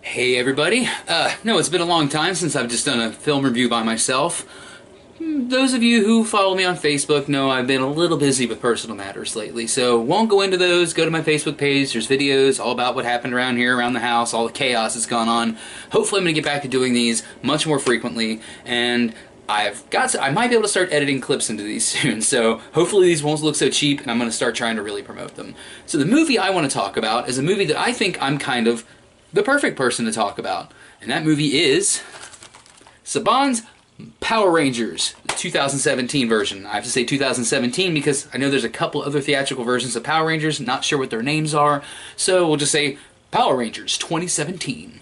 Hey everybody. No, it's been a long time since I've just done a film review by myself. Those of you who follow me on Facebook know I've been a little busy with personal matters lately, so won't go into those. Go to my Facebook page. There's videos all about what happened around here, around the house, all the chaos that's gone on. Hopefully I'm going to get back to doing these much more frequently, and I might be able to start editing clips into these soon, so hopefully these won't look so cheap, and I'm going to start trying to really promote them. So the movie I want to talk about is a movie that I think I'm kind of the perfect person to talk about, and that movie is Saban's Power Rangers, the 2017 version. I have to say 2017 because I know there's a couple other theatrical versions of Power Rangers, not sure what their names are, so we'll just say Power Rangers 2017.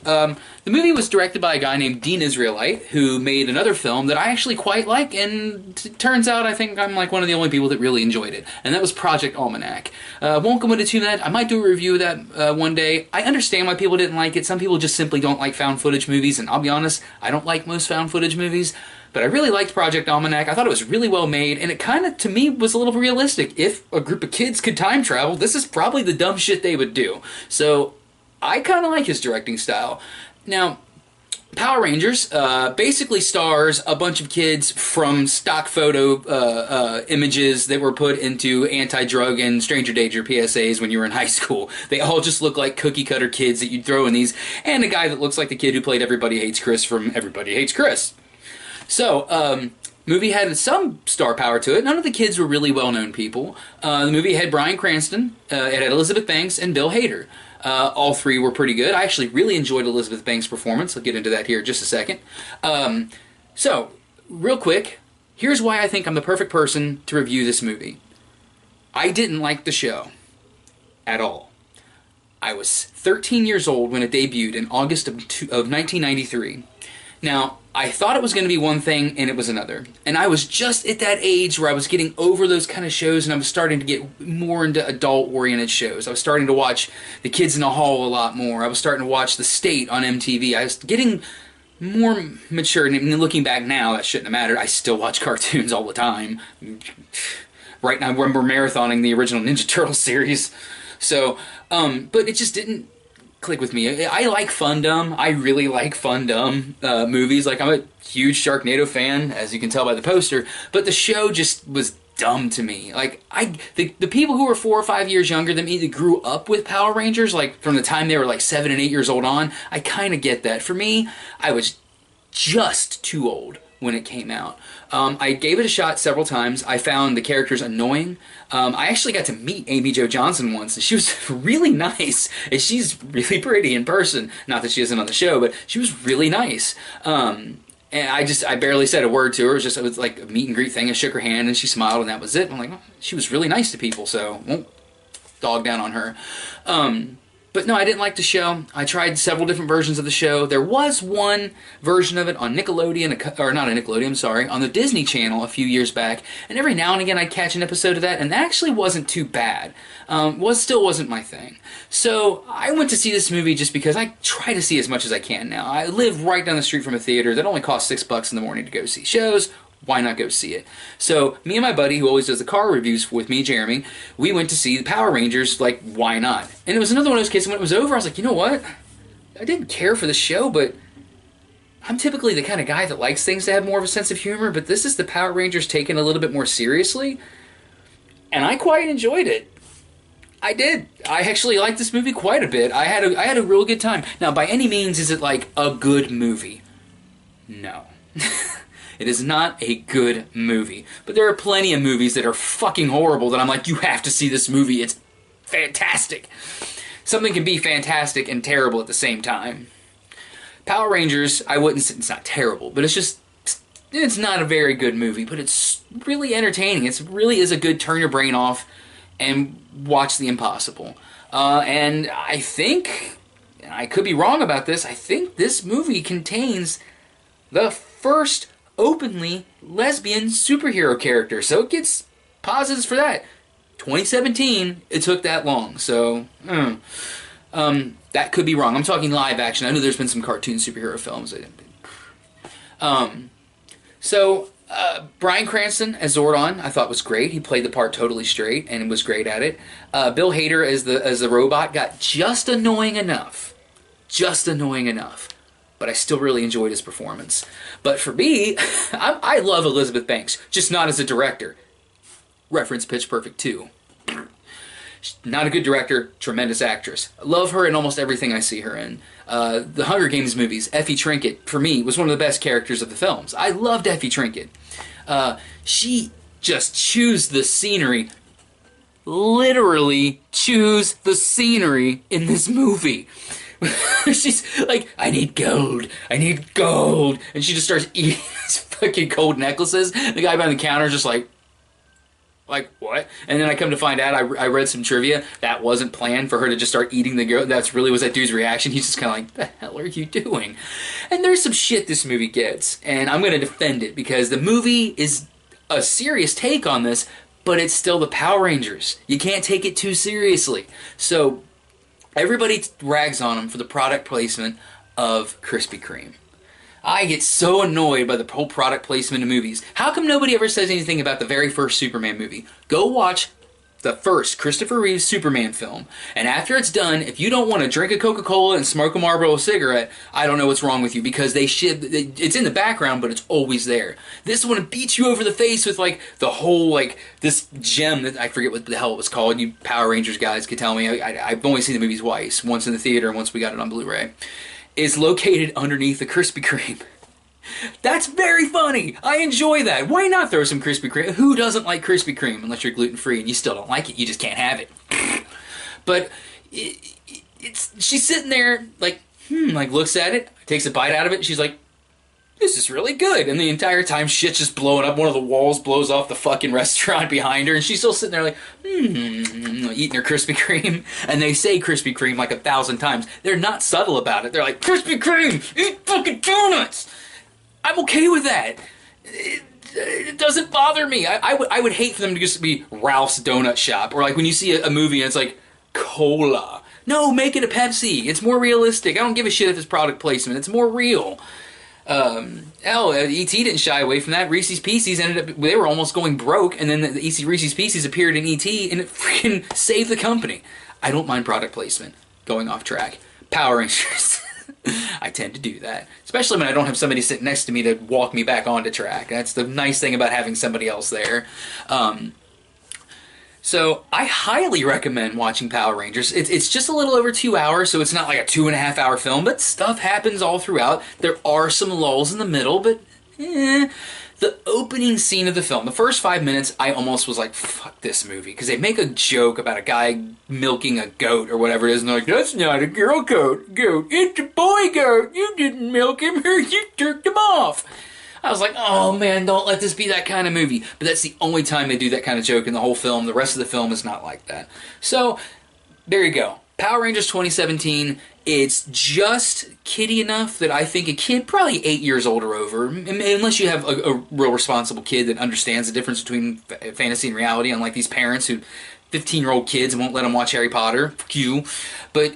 The movie was directed by a guy named Dean Israelite, who made another film that I actually quite like, and turns out I think I'm like one of the only people that really enjoyed it, and that was Project Almanac. Won't go into too much. I might do a review of that one day. I understand why people didn't like it. Some people just simply don't like found footage movies, and I'll be honest, I don't like most found footage movies, but I really liked Project Almanac. I thought it was really well made, and it kind of, to me, was a little realistic. If a group of kids could time travel, this is probably the dumb shit they would do. So I kind of like his directing style. Now, Power Rangers basically stars a bunch of kids from stock photo images that were put into anti-drug and stranger danger PSAs when you were in high school. They all just look like cookie-cutter kids that you'd throw in these, and a guy that looks like the kid who played Everybody Hates Chris from Everybody Hates Chris. So, movie had some star power to it. None of the kids were really well-known people. The movie had Bryan Cranston, it had Elizabeth Banks, and Bill Hader. All three were pretty good. I actually really enjoyed Elizabeth Banks' performance. I'll get into that here in just a second. So, real quick, here's why I think I'm the perfect person to review this movie. I didn't like the show at all. I was 13 years old when it debuted in August of 1993. Now, I thought it was going to be one thing, and it was another. And I was just at that age where I was getting over those kind of shows, and I was starting to get more into adult-oriented shows. I was starting to watch The Kids in the Hall a lot more. I was starting to watch The State on MTV. I was getting more mature, and looking back now, that shouldn't have mattered. I still watch cartoons all the time. Right now, we're marathoning the original Ninja Turtles series. So, but it just didn't click with me. I like fun-dumb. I really like fun-dumb movies. Like, I'm a huge Sharknado fan, as you can tell by the poster, but the show just was dumb to me. Like, the people who were 4 or 5 years younger than me that grew up with Power Rangers, like, from the time they were like 7 and 8 years old on, I kind of get that. For me, I was just too old when it came out. I gave it a shot several times. I found the characters annoying. I actually got to meet Amy Jo Johnson once, and she was really nice. And she's really pretty in person. Not that she isn't on the show, but she was really nice. And I barely said a word to her. It was like a meet and greet thing. I shook her hand, and she smiled, and that was it. I'm like, oh, she was really nice to people, so won't dog down on her. But no, I didn't like the show. I tried several different versions of the show. There was one version of it on Nickelodeon, or not on Nickelodeon, I'm sorry, on the Disney Channel a few years back, and every now and again I'd catch an episode of that, and that actually wasn't too bad. Still wasn't my thing. So I went to see this movie just because I try to see as much as I can now. I live right down the street from a theater that only costs $6 in the morning to go see shows. Why not go see it? So, me and my buddy, who always does the car reviews with me, Jeremy, we went to see the Power Rangers, like, why not? And it was another one of those cases when it was over, I was like, you know what? I didn't care for the show, but I'm typically the kind of guy that likes things to have more of a sense of humor, but this is the Power Rangers taken a little bit more seriously, and I quite enjoyed it. I did. I actually liked this movie quite a bit. I had a real good time. Now, by any means, is it, like, a good movie? No. It is not a good movie. But there are plenty of movies that are fucking horrible that I'm like, you have to see this movie. It's fantastic. Something can be fantastic and terrible at the same time. Power Rangers, I wouldn't say it's not terrible, but it's not a very good movie, but it's really entertaining. It really is a good turn your brain off and watch the impossible. And I think, and I could be wrong about this, I think this movie contains the first openly lesbian superhero character, so it gets positives for that. 2017, it took that long, so that could be wrong. I'm talking live action. I know there's been some cartoon superhero films. Bryan Cranston as Zordon, I thought was great. He played the part totally straight and was great at it. Bill Hader as the robot got just annoying enough just annoying enough. But I still really enjoyed his performance. But for me, I love Elizabeth Banks, just not as a director. Reference Pitch Perfect 2. Not a good director, tremendous actress. I love her in almost everything I see her in. The Hunger Games movies, Effie Trinket, for me, was one of the best characters of the films. I loved Effie Trinket. She just chews the scenery, literally chews the scenery in this movie. She's like, I need gold, and she just starts eating these fucking gold necklaces. The guy behind the counter is just like, what? And then I come to find out, I read some trivia, that wasn't planned for her to just start eating the girl. That's really was that dude's reaction. He's just kind of like, the hell are you doing? And there's some shit this movie gets, and I'm going to defend it, because the movie is a serious take on this, but it's still the Power Rangers. You can't take it too seriously. So everybody rags on them for the product placement of Krispy Kreme. I get so annoyed by the whole product placement in movies. How come nobody ever says anything about the very first Superman movie? Go watch the first Christopher Reeve Superman film, and after it's done, if you don't want to drink a Coca-Cola and smoke a Marlboro cigarette, I don't know what's wrong with you, because it's in the background, but it's always there. This one beats you over the face with like the whole this gem that I forget what the hell it was called. You Power Rangers guys could tell me. I've only seen the movie twice, once in the theater and once we got it on Blu-ray. Is located underneath the Krispy Kreme. That's very funny. I enjoy that. Why not throw some Krispy Kreme? Who doesn't like Krispy Kreme unless you're gluten-free and you still don't like it? You just can't have it. But she's sitting there like looks at it, takes a bite out of it, and she's like, this is really good. And the entire time shit's just blowing up. One of the walls blows off the fucking restaurant behind her, and she's still sitting there like, eating her Krispy Kreme. And they say Krispy Kreme like 1,000 times. They're not subtle about it. They're like, Krispy Kreme, eat fucking donuts. I'm okay with that. It doesn't bother me. I would hate for them to just be Ralph's Donut Shop, or like when you see a movie and it's like cola. No, make it a Pepsi. It's more realistic. I don't give a shit if it's product placement. It's more real. E.T. didn't shy away from that. Reese's Pieces ended up, they were almost going broke, and then the Reese's Pieces appeared in E.T. and it freaking saved the company. I don't mind product placement. Going off track. Power Rangers. I tend to do that. Especially when I don't have somebody sitting next to me to walk me back onto track. That's the nice thing about having somebody else there. So I highly recommend watching Power Rangers. It's just a little over 2 hours, so it's not like a 2.5 hour film, but stuff happens all throughout. There are some lulls in the middle, but the opening scene of the film, the first 5 minutes, I almost was like, fuck this movie. Because they make a joke about a guy milking a goat or whatever it is, and they're like, that's not a girl goat. It's a boy goat. You didn't milk him, you jerked him off. I was like, oh man, don't let this be that kind of movie. But that's the only time they do that kind of joke in the whole film. The rest of the film is not like that. So, there you go. Power Rangers 2017. It's just kiddie enough that I think a kid, probably 8 years old or over, unless you have a real responsible kid that understands the difference between fantasy and reality, unlike these parents who 15-year-old kids won't let them watch Harry Potter. Fuck you. But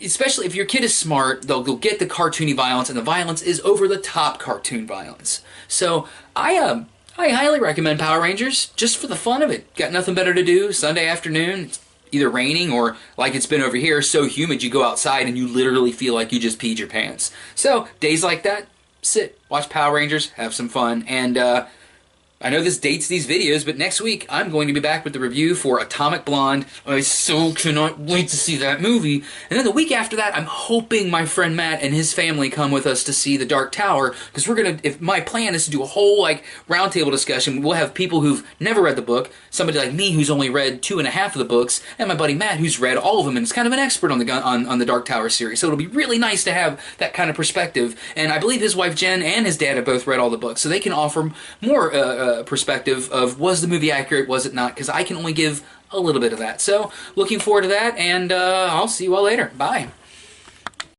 especially if your kid is smart, they'll get the cartoony violence, and the violence is over-the-top cartoon violence. So I highly recommend Power Rangers just for the fun of it. Got nothing better to do Sunday afternoon. It's either raining or, like it's been over here, so humid you go outside and you literally feel like you just peed your pants. So days like that, sit, watch Power Rangers, have some fun, and I know this dates these videos, but next week I'm going to be back with the review for Atomic Blonde. I so cannot wait to see that movie. And then the week after that, I'm hoping my friend Matt and his family come with us to see The Dark Tower, because we're gonna. If my plan is to do a whole roundtable discussion, we'll have people who've never read the book, somebody like me who's only read 2.5 of the books, and my buddy Matt who's read all of them and is kind of an expert on the Dark Tower series. So it'll be really nice to have that kind of perspective. And I believe his wife Jen and his dad have both read all the books, so they can offer more perspective of was the movie accurate, was it not, because I can only give a little bit of that. So looking forward to that, and I'll see you all later. Bye.